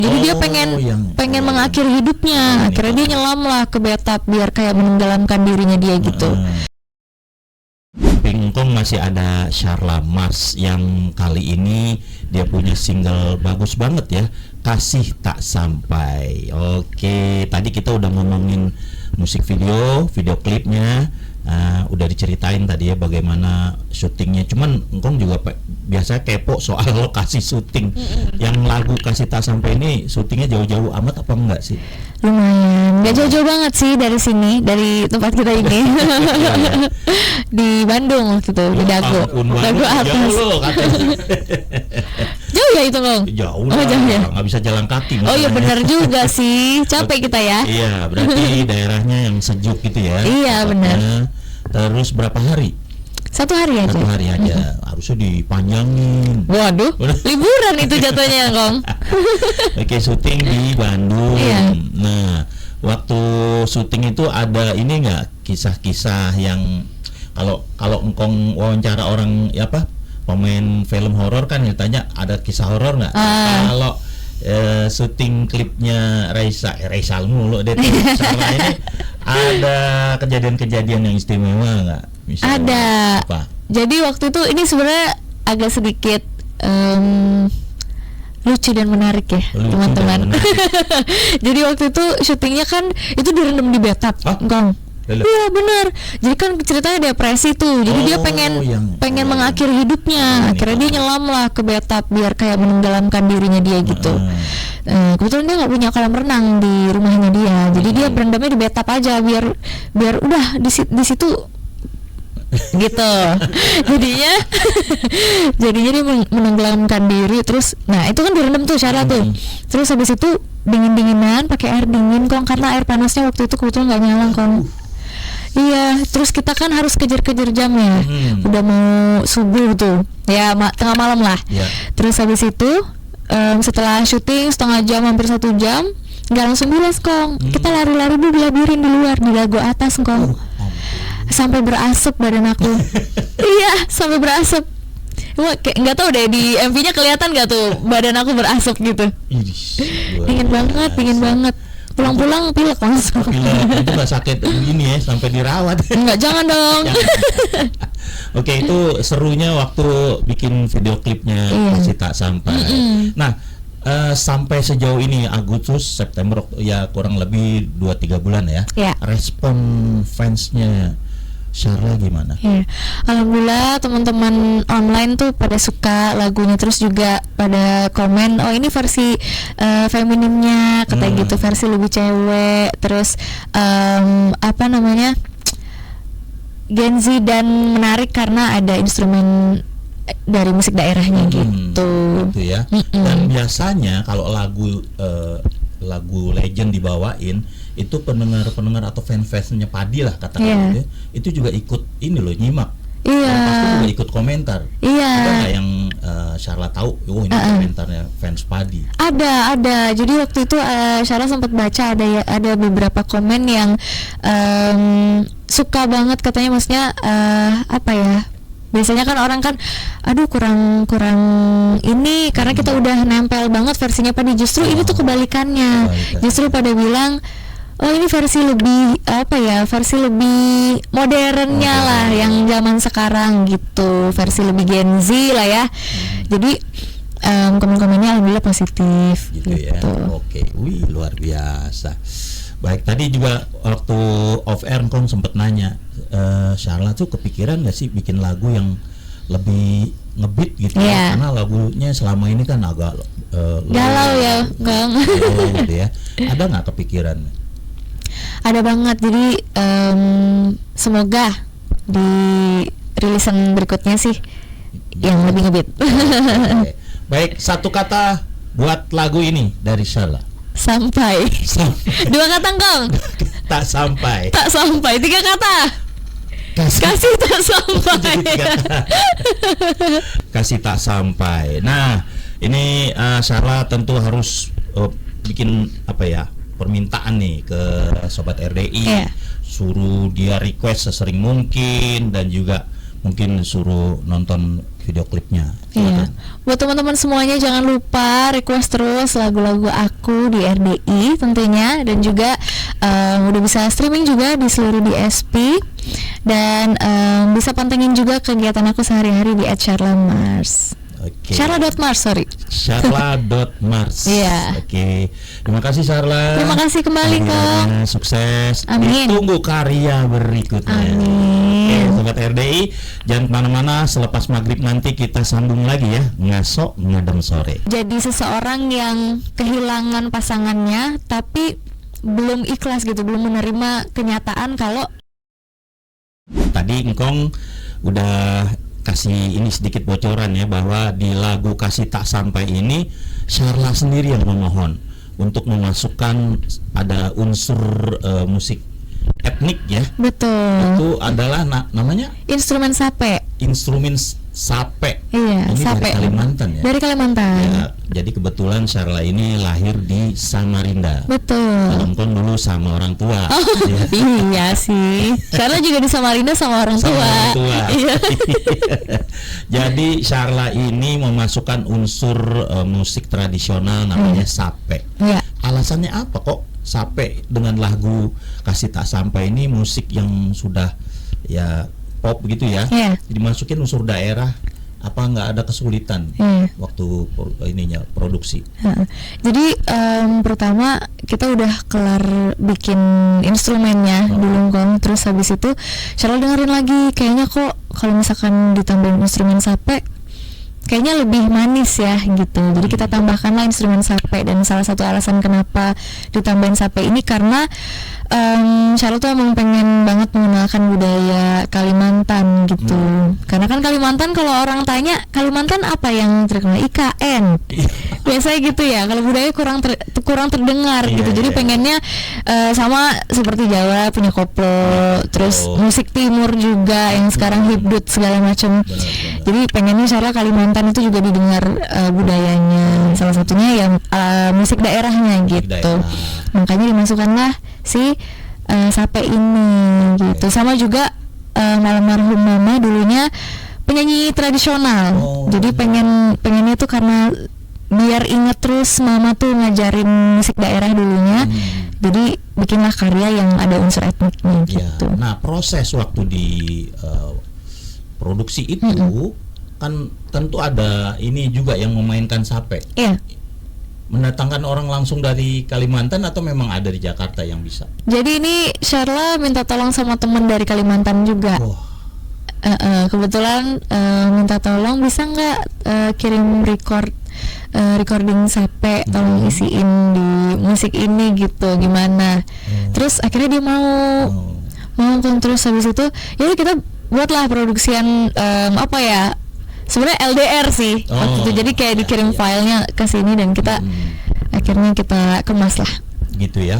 Jadi dia pengen mengakhiri hidupnya. Akhirnya dia nyelam lah ke bathtub biar kayak menenggelamkan dirinya dia gitu. Pingkong masih ada Sharla Mars yang kali ini dia punya single bagus banget ya, Kasih Tak Sampai. Oke, tadi kita udah ngomongin musik video klipnya. Udah diceritain tadi ya bagaimana syutingnya. Cuman Engkong juga biasa kepo soal lokasi syuting. Yang lagu Kasih Tak Sampai ini syutingnya jauh-jauh amat apa enggak sih? Lumayan, nggak jauh-jauh banget sih dari sini, dari tempat kita ini. Di Bandung waktu itu, di Dago atas. Jauh ya itu Bang? Jauh lah, nggak bisa jalan kaki. Oh iya benar juga sih, capek kita ya. Iya, berarti daerahnya yang sejuk gitu ya. Iya benar. Terus berapa hari? Satu hari aja. Harusnya dipanjangin. Waduh, liburan itu jatuhnya Kong. Oke, syuting di Bandung. Iya. Nah, waktu syuting itu ada ini nggak kisah-kisah yang kalau Engkong wawancara orang pemain film horor kan ditanya ada kisah horor nggak? Kalau syuting klipnya Raisa mulu deh Sharla ini ada kejadian-kejadian yang istimewa nggak? Ada. Apa? Jadi waktu itu ini sebenarnya agak sedikit lucu dan menarik ya teman-teman. Jadi waktu itu syutingnya kan itu direndam di bathtub, Kong. Iya benar. Jadi kan ceritanya depresi tuh. Jadi dia pengen mengakhiri hidupnya. Akhirnya dia nyelam lah ke bathtub biar kayak menenggelamkan dirinya dia gitu. Kebetulan dia nggak punya kolam renang di rumahnya dia. Jadi dia berendamnya di bathtub aja biar udah di situ gitu. jadinya dia menenggelamkan diri. Terus nah itu kan direndam tuh Sharla tuh. Terus habis itu dingin-dinginan pakai air dingin Kong, karena air panasnya waktu itu kebetulan nggak nyala Kong. Iya, terus kita kan harus kejar-kejar jam ya. Udah mau subuh tuh ya, tengah malam lah. Terus habis itu setelah syuting setengah jam hampir 1 jam nggak langsung bilas Kong. Kita lari-lari di labirin di luar di Dago atas Kong. Sampai berasap badan aku. Iya, sampai berasap. Nggak tahu deh di MV-nya kelihatan nggak tuh badan aku berasap gitu. Dingin banget. Pulang-pulang pilek langsung. Itu nggak sakit ini ya sampai dirawat? Enggak, jangan dong. Oke, itu serunya waktu bikin video klipnya Kasih Tak Sampai. Nah, sampai sejauh ini Agustus, September ya kurang lebih 2-3 bulan ya. Respon fansnya Sharla gimana? Alhamdulillah teman-teman online tuh pada suka lagunya, terus juga pada komen, oh ini versi feminimnya katanya gitu, versi lebih cewek, terus Gen Z dan menarik karena ada instrumen dari musik daerahnya gitu ya. Dan biasanya kalau lagu legend dibawain itu pendengar atau fans-fansnya Padi lah katakan itu juga ikut ini loh, nyimak. Pasti juga ikut komentar. Ada nggak yang Sharla tahu? Ini komentarnya fans Padi. Ada. Jadi waktu itu Sharla sempat baca ada beberapa komen yang suka banget katanya, maksudnya biasanya kan orang kan aduh kurang ini karena kita udah nempel banget versinya Padi. Justru ini tuh kebalikannya. Justru pada bilang oh ini versi lebih modernnya lah, yang zaman sekarang gitu, versi lebih Gen Z lah ya. Jadi komen-komennya alhamdulillah positif gitu. Ya. Oke, luar biasa. Baik, tadi juga waktu off air Kong sempat nanya, Sharla tuh kepikiran nggak sih bikin lagu yang lebih ngebeat gitu ya? Karena lagunya selama ini kan agak galau ya, Kang. Gitu ya. Ada nggak kepikiran? Ada banget. Jadi semoga di rilisan berikutnya sih yang lebih ngebeat. Baik, satu kata buat lagu ini dari Sharla. Sampai. 2 kata Kang. Tak sampai. 3 kata. Kasih tak sampai. Kasih tak sampai. Nah, ini Sharla tentu harus bikin permintaan nih ke Sobat RDI, suruh dia request sesering mungkin, dan juga mungkin suruh nonton video klipnya. Iya. Buat teman-teman semuanya jangan lupa request terus lagu-lagu aku di RDI tentunya, dan juga udah bisa streaming juga di seluruh DSP, dan bisa pantengin juga kegiatan aku sehari-hari di @charlamars. Oke. Charla.mars, sorry. Charla.mars. Iya. Oke. Terima kasih Charla. Terima kasih kembali Kak. Sukses. Amin. Ditunggu karya berikutnya. Amin. Oke, Sobat RDI, jangan kemana-mana. Selepas maghrib nanti kita sambung lagi ya. Ngaso ngadem sore. Jadi seseorang yang kehilangan pasangannya tapi belum ikhlas gitu, belum menerima kenyataan kalau tadi Engkong udah kasih ini sedikit bocoran ya, bahwa di lagu Kasih Tak Sampai ini Charla sendiri yang memohon untuk memasukkan ada unsur musik etnik ya. betul. Itu adalah namanya Instrumen sape. instrumen sape. Iya, Ini sape. dari Kalimantan ya. Dari Kalimantan. Ya, jadi kebetulan Charla ini lahir di Samarinda. Betul. Engkong dulu sama orang tua. Oh, Ya. iya sih. Karena juga di Samarinda sama orang Sama tua. orang tua. Iya. Jadi Charla ini memasukkan unsur musik tradisional namanya sape. Iya. Alasannya apa kok sape dengan lagu Kasih Tak Sampai ini musik yang sudah ya pop gitu ya? Iya. Dimasukin unsur daerah, apa nggak ada kesulitan Iya. waktu produksi? Jadi pertama kita udah kelar bikin instrumennya dulu Kong, terus habis itu Charla dengerin lagi, kayaknya kok kalau misalkan ditambahin instrumen sape kayaknya lebih manis ya gitu. Jadi kita tambahkanlah instrumen sape, dan salah satu alasan kenapa ditambahin sape ini karena Charla tuh emang pengen banget mengenalkan budaya Kalimantan gitu. Karena kan Kalimantan kalau orang tanya Kalimantan apa yang terkenal, IKN. Biasanya gitu ya. Kalau budaya kurang terdengar gitu. Jadi pengennya sama seperti Jawa punya koplo, terus musik timur juga yang sekarang hipdut segala macam. Jadi pengennya Charla Kalimantan itu juga didengar budayanya. Salah satunya yang musik daerahnya gitu. Makanya dimasukkanlah si sape ini gitu. Sama juga almarhum mama dulunya penyanyi tradisional. Jadi pengennya tuh karena biar inget terus mama tuh ngajarin musik daerah dulunya. Jadi bikinlah karya yang ada unsur etniknya gitu. Nah, proses waktu di produksi itu kan tentu ada ini juga yang memainkan sape. Iya. Mendatangkan orang langsung dari Kalimantan atau memang ada di Jakarta yang bisa? Jadi ini Charla minta tolong sama teman dari Kalimantan juga. Kebetulan minta tolong bisa nggak kirim recording sape, tolong isiin di musik ini gitu, gimana? Terus akhirnya dia mau terus habis itu ya kita buatlah produksian apa ya? Sebenarnya LDR sih waktu itu, jadi kayak dikirim filenya ke sini dan kita akhirnya kita kemas lah gitu ya.